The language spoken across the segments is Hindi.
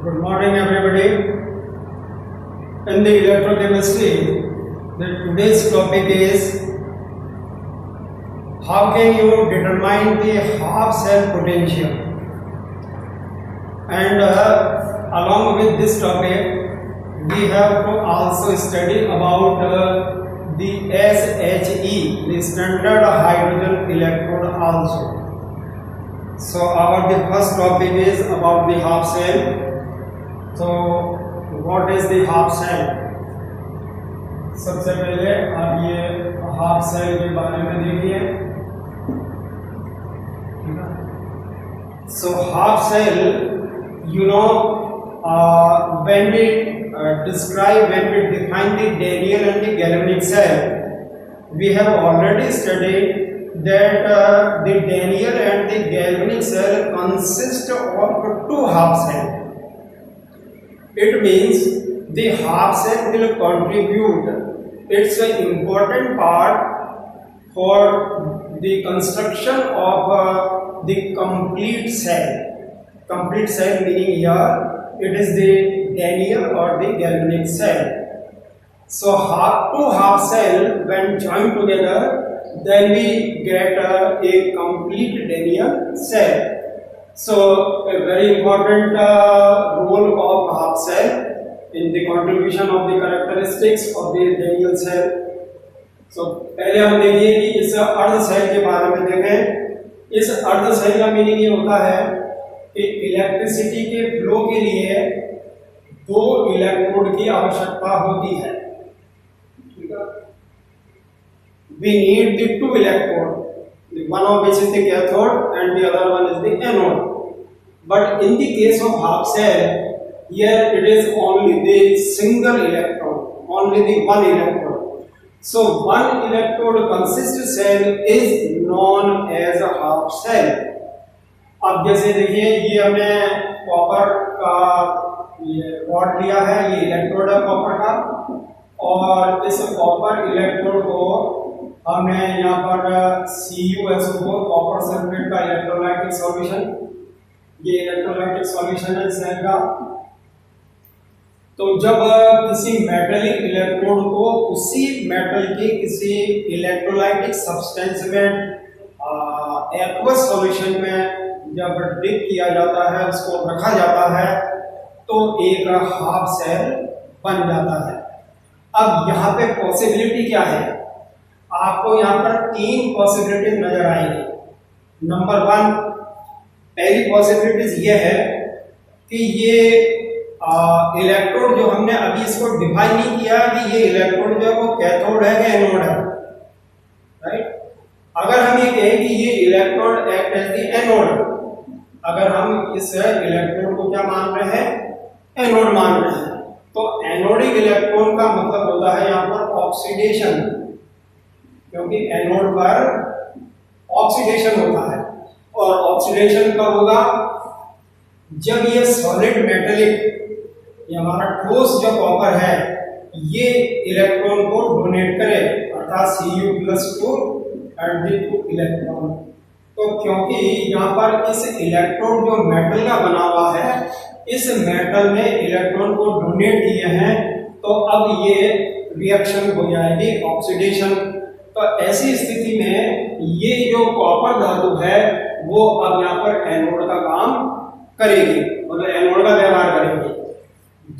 Good morning, everybody. In the electrochemistry, today's topic is how can you determine the half cell potential. And along with this topic, we have to also study about the SHE, the standard hydrogen electrode also. So our the first topic is about the half cell. So what is the half cell? सबसे पहले आप ये हाफ सेल के बारे में देखिए. So half cell, you know, when we define the Daniell and the galvanic cell, we have already studied that the Daniell and the galvanic cell consist of two half cells. It means the half cell will contribute its important part for the construction of the complete cell. Complete cell meaning here it is the Daniell or the galvanic cell. So two half cell when joined together, then we get a complete Daniell cell. So a very important role of half cell in the contribution of the characteristics of the Daniell cell. So पहले हम देखिए कि इस अर्ध सेल के बारे में देखें. इस अर्ध सेल का मीनिंग ये होता है कि इलेक्ट्रिसिटी के फ्लो के लिए दो इलेक्ट्रोड की आवश्यकता होती है. ठीक है. We need the two electrode. One of which is the cathode and the other one is the anode. But in the case of half cell, here it is only the single electrode, only the one electrode. So one electrode consist cell is known as a half cell. अब जैसे देखिए ये हमने कॉपर का ये रॉड लिया है, ये इलेक्ट्रोड है कॉपर का, और इस कॉपर इलेक्ट्रोड को हमने यहाँ पर CuSO4 कॉपर सल्फेट का इलेक्ट्रोलाइटिक सॉल्यूशन, ये इलेक्ट्रोलाइटिक सॉल्यूशन है सेल का. तो जब किसी मेटलिक इलेक्ट्रोड को उसी मेटल के किसी इलेक्ट्रोलाइटिक सब्सटेंस में एक्वस सॉल्यूशन में जब डिप किया जाता है, उसको रखा जाता है, तो एक हाफ सेल बन जाता है. अब यहाँ पे पॉसिबिलिटी क्या है? आपको यहाँ पर तीन पॉसिबिलिटीज नजर आएंगी. नंबर वन, पहली पॉसिबिलिटीज ये है कि ये इलेक्ट्रोड जो हमने अभी इसको डिफाइन नहीं किया कि ये इलेक्ट्रोड जो है वो कैथोड है कि एनोड है, राइट. अगर हम ये कहें कि ये electrode act as the anode, अगर हम इस इलेक्ट्रोड को क्या मान रहे हैं? एनोड मान रहे हैं. तो एनोडिक इलेक्ट्रॉन का मतलब होता है यहाँ पर ऑक्सीडेशन, क्योंकि एनोड पर ऑक्सीडेशन होता है. और ऑक्सीडेशन कब होगा? जब ये सॉलिड मेटेलिक, ये हमारा ठोस जो कॉपर है, ये इलेक्ट्रॉन को डोनेट करे, अर्थात Cu+2 एंड द 2 इलेक्ट्रॉन. तो क्योंकि यहाँ पर इस इलेक्ट्रोड जो मेटल का बना हुआ है, इस मेटल ने इलेक्ट्रॉन को डोनेट किए हैं, तो अब ये रिएक्शन हो जाएगी ऑक्सीडेशन. तो ऐसी स्थिति में ये जो कॉपर धातु है वो अब यहाँ पर एनोड का काम करेगी, मतलब एनोड का व्यवहार करेगी.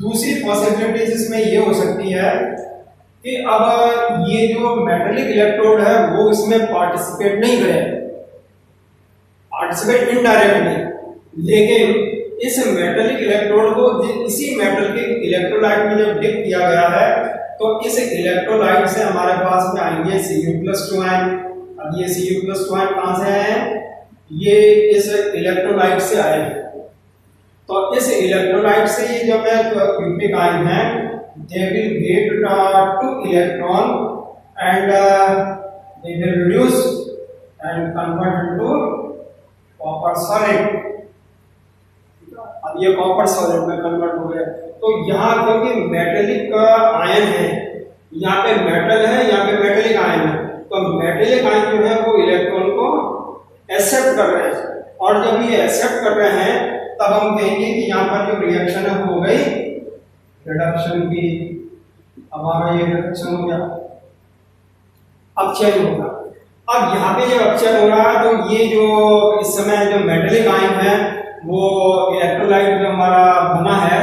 दूसरी पॉसिबिलिटी जिसमें ये हो सकती है कि अब ये जो मेटेलिक इलेक्ट्रोड है वो इसमें पार्टिसिपेट नहीं करे, पार्टिसिपेट इनडायरेक्टली, लेकिन इस मेटेलिक इलेक्ट्रोड को इसी मेटल के इलेक्ट्रोलाइट में जब डिप किया गया है, तो इस इलेक्ट्रोलाइट से हमारे पास में आएंगे Cu+2 आयन. अब ये Cu+2 आयन कहां से आए हैं? ये इस इलेक्ट्रोलाइट से आए हैं. तो इस इलेक्ट्रोलाइट से ये जो क्यूबिक आयन है, they will get 2 electron and they will reduce and convert into copper solid. अब ये कॉपर सॉलिड में कन्वर्ट हो गया. तो यहाँ क्योंकि मेटेलिक आयन है, यहाँ पे मेटल है, यहाँ पे मेटेलिक आयन है, तो मेटेलिक आयन जो है वो इलेक्ट्रॉन को एक्सेप्ट कर रहे हैं, और जब ये एक्सेप्ट कर रहे हैं तब हम कहेंगे कि यहाँ पर जो रिएक्शन है वो हो गई रिडक्शन की। हमारा ये रिडक्शन हो गया। अब चेंज होगा। अब यहाँ पे जब अपचयन हो रहा है तो ये जो इस समय जो मेटेलिक आयन है वो इलेक्ट्रोलाइट जो हमारा बना है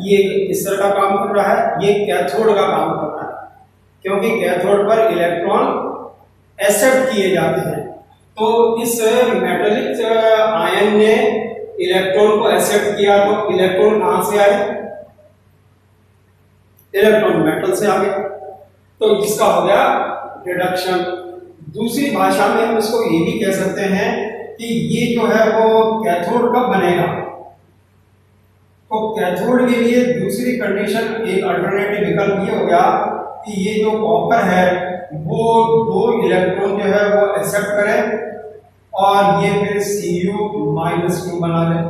ये किस तरह का काम कर रहा है, ये कैथोड का काम कर रहा है, क्योंकि कैथोड पर इलेक्ट्रॉन एक्सेप्ट किए जाते हैं। तो इस मेटेलिक आयन ने इलेक्ट्रॉन को एक्सेप्ट किया, तो इलेक्ट्रॉन कहां से आए, इलेक्ट्रॉन मेटल से आ गया, तो इसका हो गया रिडक्शन। दूसरी भाषा में हम इसको ये भी कह सकते हैं कि ये जो है वो कैथोड कब बनेगा, तो कैथोड के लिए दूसरी कंडीशन, एक अल्टरनेटिव विकल्प ये हो गया कि ये जो कॉपर है वो 2 इलेक्ट्रॉन जो है वो एक्सेप्ट करे और ये फिर Cu-2 बना ले।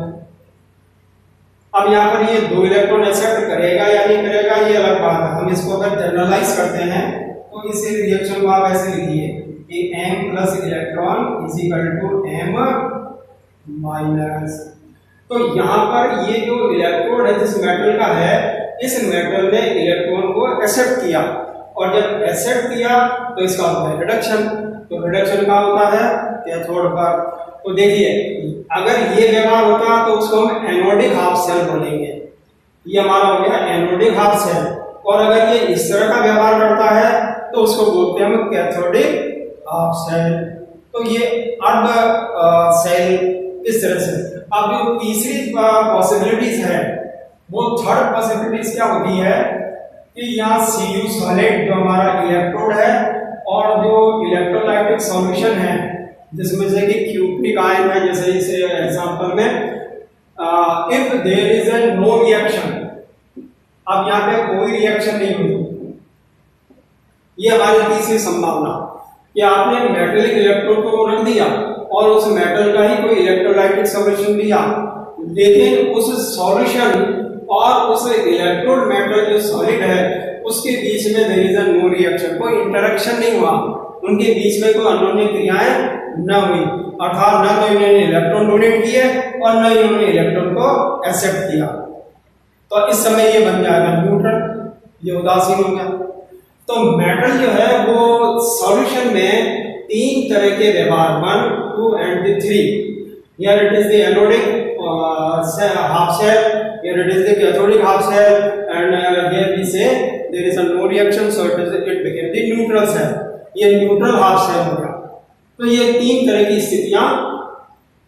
अब यहाँ पर ये 2 इलेक्ट्रॉन एक्सेप्ट करेगा या नहीं करेगा ये अलग बात है। हम इसको अगर जनरलाइज करते हैं तो इस रिएक्शन को आप ऐसे लिखिए कि M plus electron is equal to M minus. तो यहाँ पर ये जो इलेक्ट्रोड है जिस मेटल का है, इस मेटल ने इलेक्ट्रॉन को एक्सेप्ट किया और जब एक्सेप्ट किया तो इसका होता है रिडक्शन। तो रिडक्शन का होता है कैथोड पर। तो देखिए अगर ये व्यवहार होता तो उसको हम एनोडिक हाफ सेल बोलेंगे, ये हमारा हो गया एनोडिक हाफ सेल। और अगर ये इस तरह का व्यवहार करता है तो उसको बोलते हैं हम कैथोडिक हाफ सेल। तो ये अर्ध सेल इस तरह से। अब जो तीसरी पॉसिबिलिटीज है वो थर्ड पॉसिबिलिटीज क्या होती है कि यहाँ Cu सॉलिड जो हमारा इलेक्ट्रोड है और जो इलेक्ट्रोलाइटिक सॉल्यूशन है जिसमें से कि क्यूप्रिक आयन है, जैसे इस एग्जांपल में if there is a no reaction, अब यहाँ पे कोई रिएक्शन नहीं हुई, ये हमारी तीसरी संभावना कि आपने मेटलिक इलेक्ट्रोड को रख दिया और उस मेटल का ही कोई इलेक्ट्रोलाइटिक सॉल्यूशन लिया, लेकिन उस सॉल्यूशन और उस इलेक्ट्रोड मेटल जो सॉलिड है उसके बीच में देयर इज नो रिएक्शन, कोई इंटरेक्शन नहीं हुआ, उनके बीच में कोई अन्योन्य क्रियाएं न हुई, अर्थात न तो इन्होंने इलेक्ट्रॉन डोनेट किए और न इन्होंने इलेक्ट्रॉन को एक्सेप्ट किया। तो इस समय ये बन जाएगा न्यूट्रल, ये उदासीन हो गया। तो मेटल जो है वो सॉल्यूशन में 3 तरह के व्यवहार 1, 2 and 3, here it is the anodic half shell, here it is the cathodic half shell, and here we say there is a no reaction, so it became the neutral cell, ये न्यूट्रल हाफ शेल हो गया। तो ये 3 तरह की स्थितियां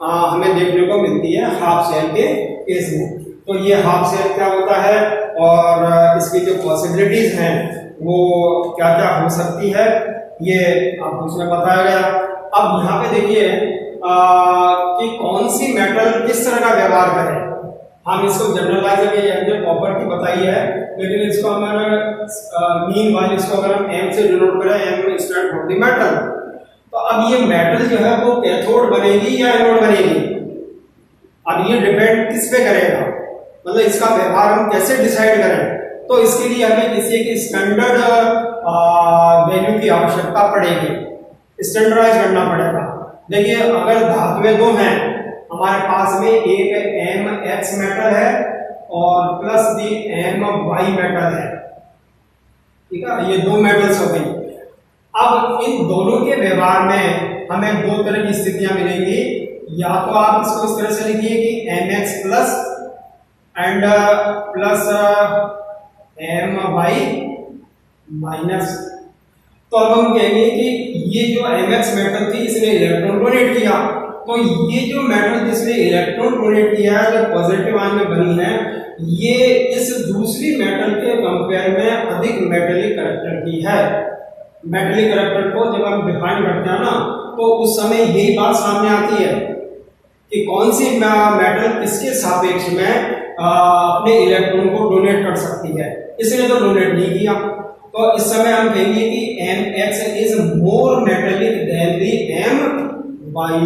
हमें देखने को मिलती है हाफ शेल के केस में। तो ये हाफ शेल क्या होता है और इसकी जो पॉसिबिलिटीज हैं वो क्या क्या हो सकती है ये आपको उसमें बताया गया। अब यहाँ पे देखिए कि कौन सी मेटल किस तरह का व्यवहार करे। हम इसको जनरलाइज करके कॉपर की बताई है, लेकिन इसको हमारे मीन वाइल इसको अगर हम M से डिनोट करें, M stand for the metal, तो अब ये मेटल जो है वो कैथोड बनेगी या एनोड बनेगी, अब ये डिपेंड किस पे करेगा, मतलब इसका व्यवहार हम कैसे डिसाइड करें। तो इसके लिए हमें किसी एक स्टैंडर्ड वैल्यू की आवश्यकता पड़ेगी, स्टैंडर्डाइज करना पड़ेगा। देखिए अगर धातुएं 2 हैं, हमारे पास में एक MX मेटल है और प्लस दी MY मेटल है, ठीक है, ये 2 मेटल्स हो गई। अब इन दोनों के व्यवहार में हमें 2 तरह की स्थितियां मिलेंगी, या तो आप इसको इस तरह से लिखिए कि MX plus and plus MY minus. तो अब हम कहेंगे कि ये जो MX मेटल थी इसने इलेक्ट्रॉन डोनेट किया, तो ये जो मेटल जिसने इलेक्ट्रॉन डोनेट किया है जो पॉजिटिव आयन में बनी है, ये इस दूसरी मेटल के कंपेयर में अधिक मेटेलिक कैरेक्टर की है। मेटेलिक कैरेक्टर को जब हम डिफाइन करते हैं ना तो उस समय यही बात सामने आती है कि कौन सी मेटल किसके सापेक्ष में अपने इलेक्ट्रॉन को डोनेट कर सकती है। इसने तो डोनेट नहीं किया, तो इस समय हम कहेंगे कि MX is more metallic than the MY,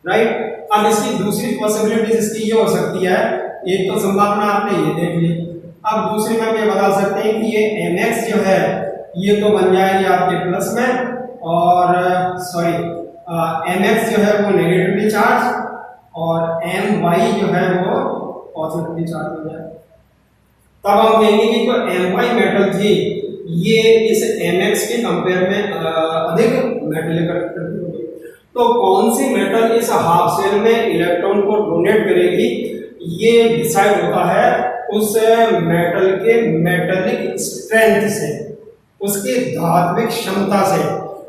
right. अब इसकी दूसरी पॉसिबिलिटी इसकी ये हो सकती है, एक तो संभावना आपने ये देख ली, अब दूसरी में ये बता सकते हैं कि ये MX जो है ये तो बन जाएगी आपके प्लस में, और सॉरी MX जो है वो नेगेटिवली चार्ज और एम वाई जो है वो पॉजिटिवली चार्ज हो जाए। तब हम कहेंगे कि जो एम वाई मेटल थी ये इस एम एक्स के कंपेयर में अधिक मेटल कंडक्टिविटी होगी। तो कौन सी मेटल इस हाफ शेल में इलेक्ट्रॉन को डोनेट करेगी, ये डिसाइड होता है उस मेटल के मेटेलिक स्ट्रेंथ से, उसकी धात्विक क्षमता से।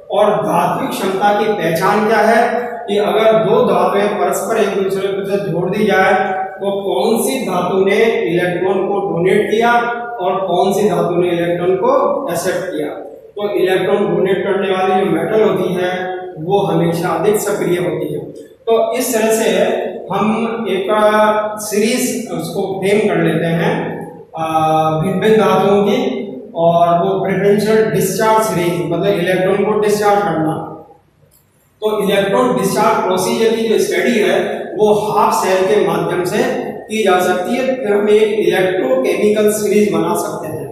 और धात्विक क्षमता की पहचान क्या है कि अगर दो धातुएं परस्पर एक दूसरे को जोड़ दी जाए तो कौन सी धातु ने इलेक्ट्रॉन को डोनेट किया और कौन सी धातु ने इलेक्ट्रॉन को एक्सेप्ट किया। तो इलेक्ट्रॉन डोनेट करने वाली जो मेटल होती है वो हमेशा अधिक सक्रिय होती है। तो इस तरह से हम एक सीरीज उसको फ्रेम कर लेते हैं भिन्न भिन्न धातुओं की, और वो प्रेफरेंशियल डिस्चार्ज सीरीज, मतलब इलेक्ट्रॉन को डिस्चार्ज करना। तो इलेक्ट्रॉन डिस्चार्ज प्रोसीजर की जो स्टडी है वो हाफ सेल के माध्यम से की जा सकती है। फिर हम एक इलेक्ट्रोकेमिकल सीरीज बना सकते हैं,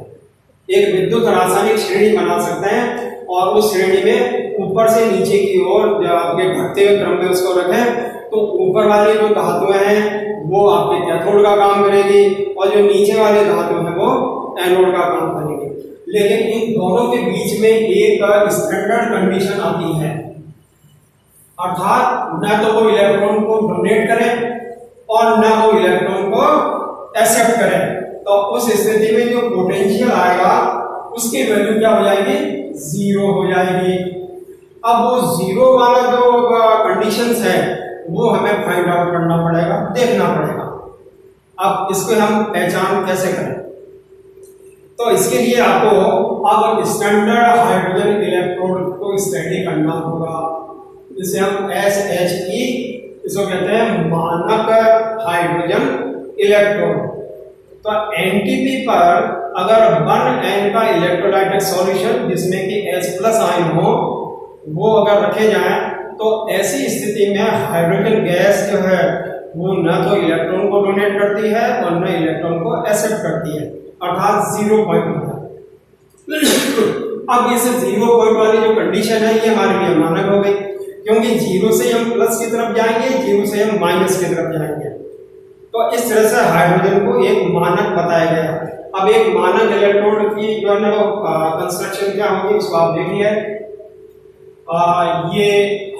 एक विद्युत रासायनिक श्रेणी बना सकते हैं, और उस श्रेणी में ऊपर से नीचे की ओर आपके घटते हुए क्रम में उसको रखें। तो ऊपर वाली जो धातुएं हैं वो आपके कैथोड का काम करेगी और जो नीचे वाले धातु है वो एनोड का काम करेगी। लेकिन इन दोनों के बीच में एक स्टैंडर्ड कंडीशन आती है, अर्थात न तो वो इलेक्ट्रॉन को डोनेट करें और न वो इलेक्ट्रॉन को एक्सेप्ट करें। तो उस स्थिति में जो पोटेंशियल आएगा उसकी वैल्यू क्या हो जाएगी, जीरो हो जाएगी। अब वो जीरो वाला जो कंडीशंस है वो हमें फाइंड आउट करना पड़ेगा, देखना पड़ेगा। अब इसको हम पहचान कैसे करें, तो इसके लिए आपको अब स्टैंडर्ड हाइड्रोजन इलेक्ट्रोड को स्टडी करना होगा, जिसे हम SHE इसको कहते हैं मानक हाइड्रोजन इलेक्ट्रोड। तो NTP पर अगर 1N का इलेक्ट्रोलाइटिक सॉल्यूशन जिसमें कि H+ आयन हो वो अगर रखे जाएं तो ऐसी स्थिति में हाइड्रोजन गैस जो है वो न तो इलेक्ट्रॉन को डोनेट करती है और न इलेक्ट्रॉन को एक्सेप्ट करती है, अर्थात 0 पॉइंट होता है। अब इस 0 पॉइंट वाली जो कंडीशन है ये हमारे लिए मानक हो गई, क्योंकि 0 से हम प्लस की तरफ जाएंगे, 0 से हम माइनस की तरफ जाएंगे। तो इस तरह से हाइड्रोजन को एक मानक बताया गया। अब एक मानक इलेक्ट्रोड की जो है ना कंस्ट्रक्शन क्या होगी उसको आप देखिए। ये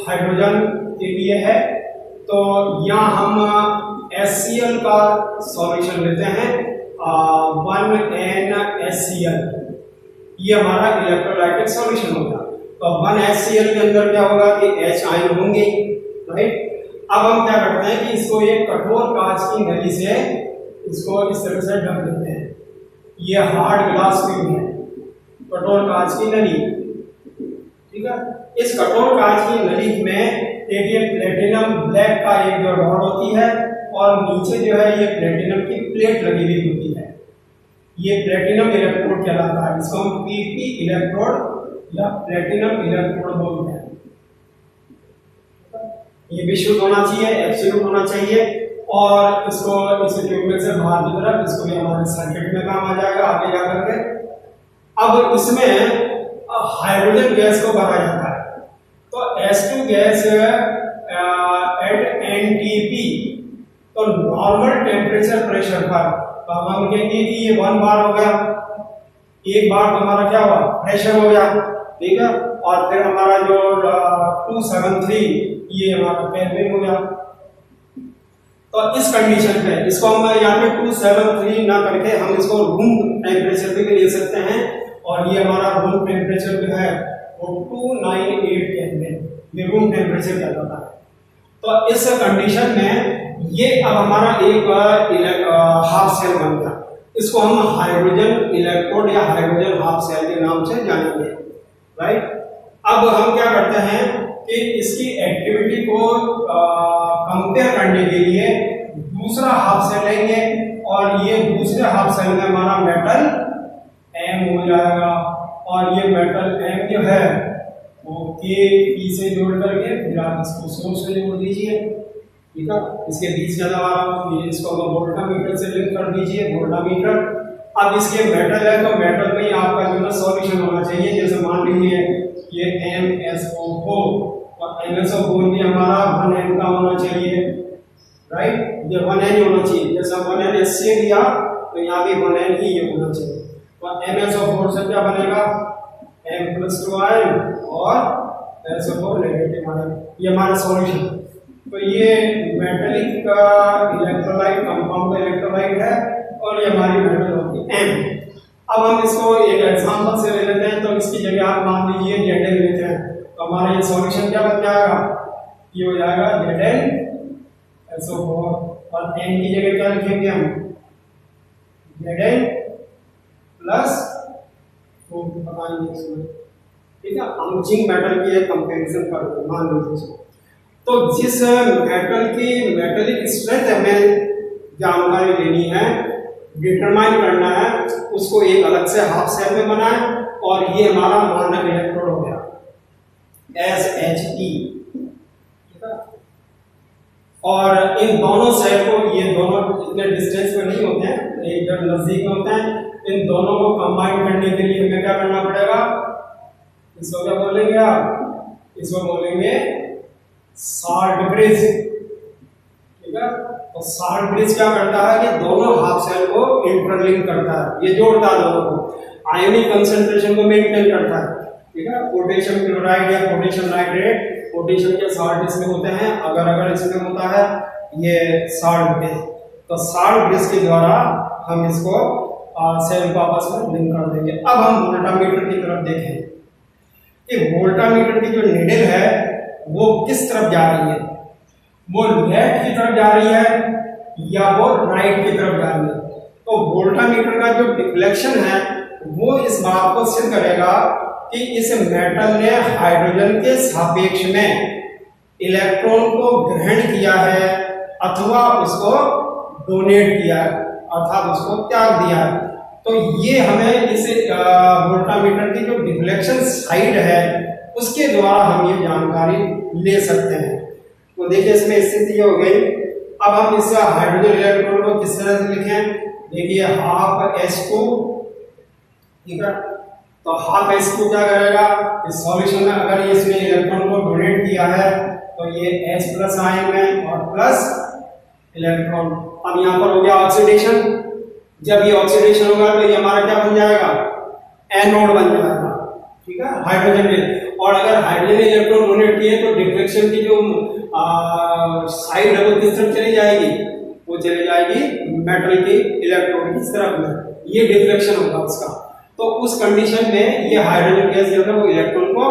हाइड्रोजन के लिए है, तो यहाँ हम HCl का सॉल्यूशन लेते हैं 1NaCl, ये हमारा इलेक्ट्रोलाइटिक सॉल्यूशन होगा। तो 1HCl के अंदर क्या होगा कि H आयन होंगे, राइट। अब हम क्या करते हैं कि इसको एक कठोर कांच की नली से इसको इस तरह से ढक देते हैं। ये हार्ड ग्लास ट्यूब है, कठोर कांच की नली, ठीक है। इस कठोर कांच की नली में देखिए प्लेटिनम ब्लैक का एक जो रॉड होती है और नीचे जो है ये प्लेटिनम की प्लेट लगी हुई होती है, ये प्लेटिनम इलेक्ट्रोड कहलाता है। इसको हम PP इलेक्ट्रोड या प्लेटिनम इलेक्ट्रोड बोलते हैं। ये विशुद्ध होना चाहिए, एब्सोल्यूट होना चाहिए, और इसको इस ट्यूब में से बाहर की तरफ इसको भी हमारे सर्किट में काम आ जाएगा आगे जाकर के। अब इसमें हाइड्रोजन गैस को भरा जाता है, तो H2 गैस एट NTP, तो नॉर्मल टेम्परेचर प्रेशर पर तो हम कहेंगे कि ये 1 बार हो गया, एक बार हमारा क्या हुआ प्रेशर हो गया, ठीक है। और फिर हमारा जो 273 ये हमारा केल्विन हो गया। तो इस कंडीशन पे इसको हम यहाँ पे 273 ना करके हम इसको रूम टेम्परेचर भी ले सकते हैं, और ये हमारा रूम टेम्परेचर जो है वो 298 केल्विन, ये रूम टेम्परेचर कहलाता है। तो इस कंडीशन में ये अब हमारा एक हाफ सेल बन गया, इसको हम हाइड्रोजन इलेक्ट्रोड या हाइड्रोजन हाफ सेल के नाम से जानेंगे, राइट। अब हम क्या करते हैं कि इसकी एक्टिविटी को कंपेयर करने के लिए दूसरा हाफ सेल लेंगे, और ये दूसरे हाफ सेल में हमारा मेटल M हो जाएगा, और ये मेटल M जो है वो K से जोड़ करके फिर आप इसको सोर्स से जोड़ दीजिए, ठीक है। इसके बीच में हमारा इसको वोल्टामीटर से लिंक कर दीजिए, वोल्टामीटर। अब इसके मेटल है तो मेटल में ही आपका जो है सॉल्यूशन होना चाहिए, जैसे मान लीजिए ये MSO4 और MSO4 भी हमारा 1N का होना चाहिए, राइट, ये 1n ही होना चाहिए। जैसा 1n HCl दिया तो यहाँ भी 1n ही ये होना चाहिए। तो MnSO4 से क्या बनेगा, M+2 आयन और SO4 नेगेटिव आयन, ये हमारा सॉल्यूशन। तो ये मेटलिक का इलेक्ट्रोलाइट, कंपाउंड का इलेक्ट्रोलाइट है और ये हमारी मेटल होगी M। अब हम इसको एक एग्जांपल से ले लेते हैं। तो इसकी जगह आप मान लीजिए Zn लेते हैं, तो हमारा ये सॉल्यूशन क्या बन जाएगा, ये हो जाएगा ZnSO4 और N की जगह क्या लिखेंगे हम, Zn प्लस बताएंगे इसमें, ठीक है। हम जिंक मेटल की एक कंपैरिजन करते हैं, मान लीजिए। तो जिस मेटल की मेटेलिक स्ट्रेंथ हमें जानकारी लेनी है, डिटरमाइन करना है, उसको एक अलग से हाफ सेल में बनाएं और ये हमारा मानक इलेक्ट्रोड हो गया SHE, ठीक है। और इन दोनों सेल को, ये दोनों इतने डिस्टेंस पे नहीं होते हैं, एकदम नजदीक में होते हैं, इन दोनों को कंबाइन करने के लिए हमें क्या करना पड़ेगा, इसको क्या बोलेंगे आप, इसको बोलेंगे साल्ट ब्रिज, ठीक है। तो साल्ट ब्रिज क्या करता है कि दोनों हाफ सेल को इंटरलिंक करता है, ये जोड़ता है दोनों को, आयनिक कंसंट्रेशन को मेंटेन करता है, ठीक है। पोटेशियम क्लोराइड या पोटेशियम नाइट्रेट पोटेशियम के साल्ट इसमें होते हैं, अगर इसमें होता है ये साल्ट ब्रिज, तो साल्ट ब्रिज के द्वारा हम इसको सेल को आपस में लिंक कर देंगे। अब हम वोल्टामीटर की तरफ देखें कि वोल्टामीटर की जो नीडल है वो किस तरफ जा रही है, वो लेफ्ट की तरफ जा रही है या वो राइट की तरफ जा रही है। तो वोल्टामीटर का जो डिफ्लेक्शन है वो इस बात को सिद्ध करेगा कि इस मेटल ने हाइड्रोजन के सापेक्ष में इलेक्ट्रॉन को ग्रहण किया है अथवा उसको डोनेट किया है, अर्थात उसको त्याग दिया है। तो ये हमें इस वोल्टामीटर की जो डिफ्लेक्शन साइड है उसके द्वारा हम ये जानकारी ले सकते हैं। तो देखिए इसमें स्थिति हो गई। अब हम इस हाइड्रोजन इलेक्ट्रॉन को किस तरह से लिखें, देखिए हाफ H2, ठीक है। तो हाफ H2 क्या करेगा, इस सॉल्यूशन में अगर ये इसने इलेक्ट्रॉन को डोनेट किया है तो ये H+ आयन में और प्लस इलेक्ट्रॉन। अब यहाँ पर हो गया ऑक्सीडेशन, जब ये ऑक्सीडेशन होगा तो ये हमारा क्या बन जाएगा, एनोड बन जाएगा, ठीक है, हाइड्रोजन के। और अगर हाइड्रोजन इलेक्ट्रॉन डोनेट किए तो डिफ्लेक्शन की जो साइड है वो किस तरफ चली जाएगी, वो चली जाएगी मेटल की इलेक्ट्रोड की तरफ में, ये डिफ्लेक्शन होगा उसका। तो उस कंडीशन में ये हाइड्रोजन गैस जो है वो इलेक्ट्रॉन को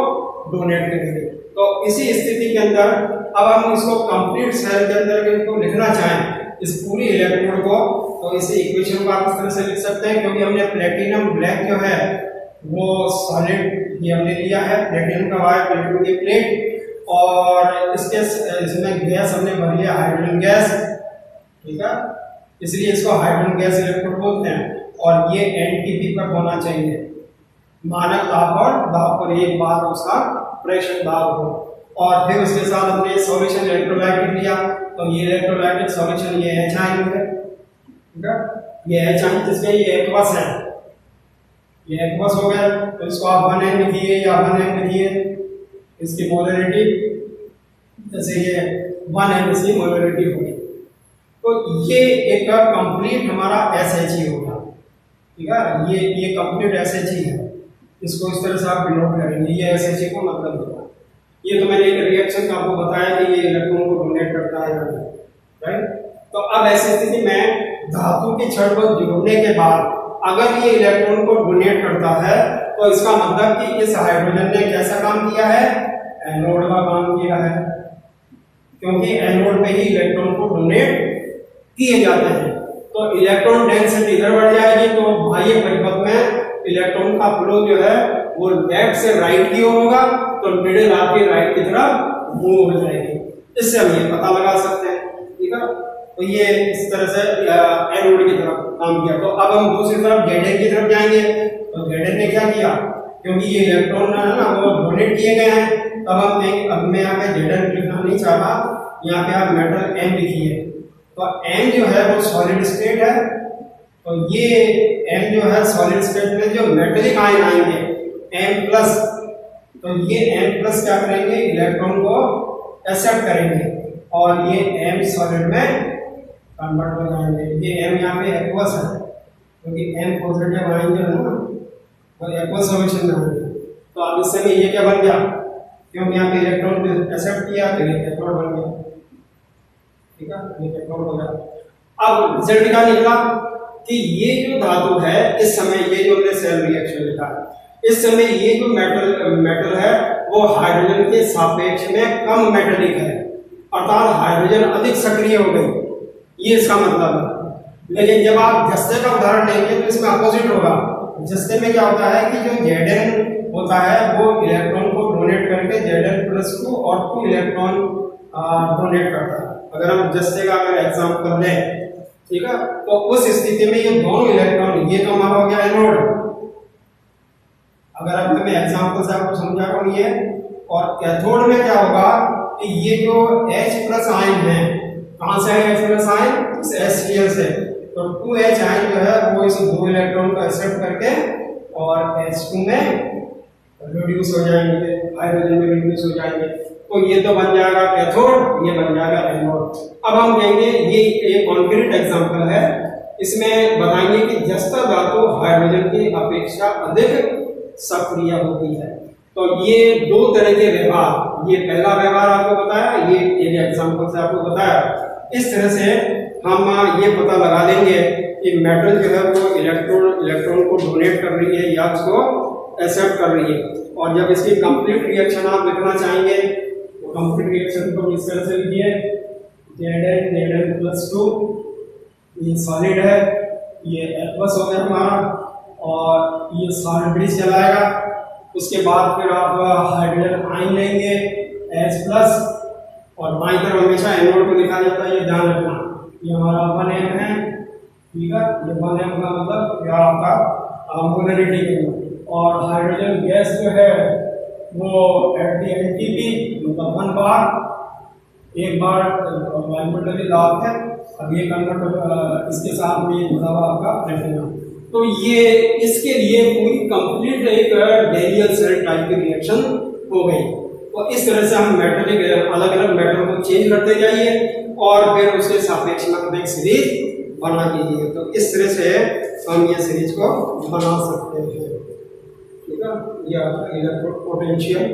डोनेट करेंगे। तो इसी स्थिति के अंदर अब हम इसको कंप्लीट सेल के अंदर इसको लिखना चाहें इस पूरी इलेक्ट्रोड को, तो इसी इक्वेशन को आप इस तरह से लिख सकते हैं, क्योंकि हमने प्लेटिनम ब्लैक जो है वो सॉलिड ये हमने लिया है, प्लेटिनम का वायर प्लेटिनम की प्लेट, और इसके इसमें गैस हमने भर लिया हाइड्रोजन गैस, ठीक है, इसलिए इसको हाइड्रोजन गैस इलेक्ट्रोड बोलते हैं। और ये NTP पर होना चाहिए, मानक दाब पर एक बार उसका प्रेशर दाब हो। और फिर उसके साथ हमने सॉल्यूशन इलेक्ट्रोलाइटिक लिया, तो ये इलेक्ट्रोलाइटिक सॉल्यूशन ये H आयन है, ठीक है, ये H आयन जिसमें ये एक्वस है, ये एक्वस हो गया। तो इसको आप 1N लिखिए या 1M लिखिए, इसकी मोलरिटी जैसे ये 1M इसकी मोलरिटी होगी। तो ये एक कंप्लीट हमारा SHE होगा, ठीक है, ये कंप्लीट SHE है। इसको इस तरह से आप डिनोट करेंगे, ये SHE को मतलब होगा। ये तो मैंने एक रिएक्शन का आपको बताया कि ये इलेक्ट्रॉन को डोनेट करता है, राइट। तो अब ऐसी स्थिति में धातु की छड़ को जोड़ने के बाद अगर ये इलेक्ट्रॉन को डोनेट करता है तो इसका मतलब कि इस हाइड्रोजन ने कैसा काम किया है, एनोड का काम किया है, क्योंकि एनोड पे ही इलेक्ट्रॉन को डोनेट किए जाते हैं। तो इलेक्ट्रॉन डेंसिटी इधर बढ़ जाएगी, तो बाह्य परिपथ में इलेक्ट्रॉन का फ्लो जो है वो लेफ्ट से राइट की ओर होगा, तो नीडल आपकी राइट की तरफ मूव हो जाएगी। इससे हम ये पता लगा सकते हैं, ठीक है। तो ये इस तरह से एनोड की तरफ काम किया। तो अब हम दूसरी तरफ Zn की तरफ जाएंगे। तो Zn ने क्या किया, क्योंकि ये इलेक्ट्रॉन है ना वो डोनेट किए गए हैं, तब हम कहेंगे, अब मैं यहाँ पे Zn लिखना नहीं चाहता, यहाँ पे आप मेटल M लिखिए। तो M जो है वो सॉलिड स्टेट है, तो ये M जो है सॉलिड स्टेट में जो मेटेलिक आयन आएंगे M+, तो ये M+ क्या करेंगे, इलेक्ट्रॉन को एक्सेप्ट करेंगे और ये M सॉलिड में कन्वर्ट हो जाएंगे। ये M यहाँ पे एक्वस है क्योंकि M पॉजिटिव आएंगे ना और एक्वस सॉल्यूशन में आएंगे। तो अब इस समय ये क्या बन गया, क्योंकि यहाँ पे इलेक्ट्रॉन को एक्सेप्ट किया तो ये कैथोड बन गया। ठीक है, ये कैथोड हो गया। अब रिजल्ट क्या निकला कि ये जो धातु है इस समय, ये जो हमने सेल रिएक्शन लिखा है, इस समय ये जो मेटल है वो हाइड्रोजन के सापेक्ष में कम मेटेलिक है, अर्थात हाइड्रोजन अधिक सक्रिय हो गई, ये इसका मतलब है। लेकिन जब आप जस्ते का उदाहरण लेंगे तो इसमें अपोजिट होगा। जस्ते में क्या होता है कि जो Zn होता है वो इलेक्ट्रॉन को डोनेट करके Zn+2 और 2 इलेक्ट्रॉन डोनेट करता है। अगर हम जस्ते का अगर एग्जांपल लें, ठीक है, तो उस स्थिति में ये दोनों इलेक्ट्रॉन, ये तो हमारा हो गया एनोड। अगर अब मैं एग्जांपल से आपको समझा रहा हूं ये, और कैथोड में क्या होगा कि ये जो H+ आयन है, कहां से है H+ आयन? इस HCl से। तो 2H आयन जो है वो इस 2 इलेक्ट्रॉन को एक्सेप्ट करके और H2 में रिड्यूस हो जाएंगे, हाइड्रोजन में रिड्यूस हो जाएंगे। तो ये तो बन जाएगा कैथोड, ये बन जाएगा एनोड। अब हम कहेंगे ये एक कॉन्क्रीट एग्जांपल है, इसमें बताएंगे कि जस्ता धातु हाइड्रोजन की अपेक्षा अधिक सक्रिय होती है। तो ये दो तरह के व्यवहार, ये पहला व्यवहार आपको बताया, ये एक एग्जांपल से आपको बताया। इस तरह से हम ये पता लगा लेंगे कि मेटल जो है वो इलेक्ट्रॉन को डोनेट कर रही है या उसको एक्सेप्ट कर रही है। और जब इसकी कंप्लीट रिएक्शन आप लिखना चाहेंगे तो कंप्लीट रिएक्शन को इस तरह से लिखिए, Zn+2, ये सॉलिड है, ये एक्वस हो गया हमारा, और ये सॉलिड ब्रिज चलाएगा। उसके बाद फिर आप हाइड्रोजन आयन लेंगे H+, और बाईं तरफ हमेशा एनोड को लिखा जाता है, ये ध्यान रखना। ये हमारा 1m है, ठीक है, ये 1m का मतलब यह आपका मोलरिटी है। और हाइड्रोजन गैस जो है वो एट द एनटीपी मतलब 1 बार, एक बार वायुमंडलीय दाब है। अब ये कन्वर्ट इसके साथ में जुड़ा हुआ आपका प्लेटिनम। तो ये इसके लिए पूरी कंप्लीट एक डेरियल सेल टाइप की रिएक्शन हो गई। तो इस तरह से हम मेटल, अलग अलग मेटल को चेंज करते जाइए और फिर उसके सापेक्ष में एक सीरीज बना कीजिए। तो इस तरह से हम ये सीरीज को बना सकते हैं। ठीक है, ये आपका इलेक्ट्रोड पोटेंशियल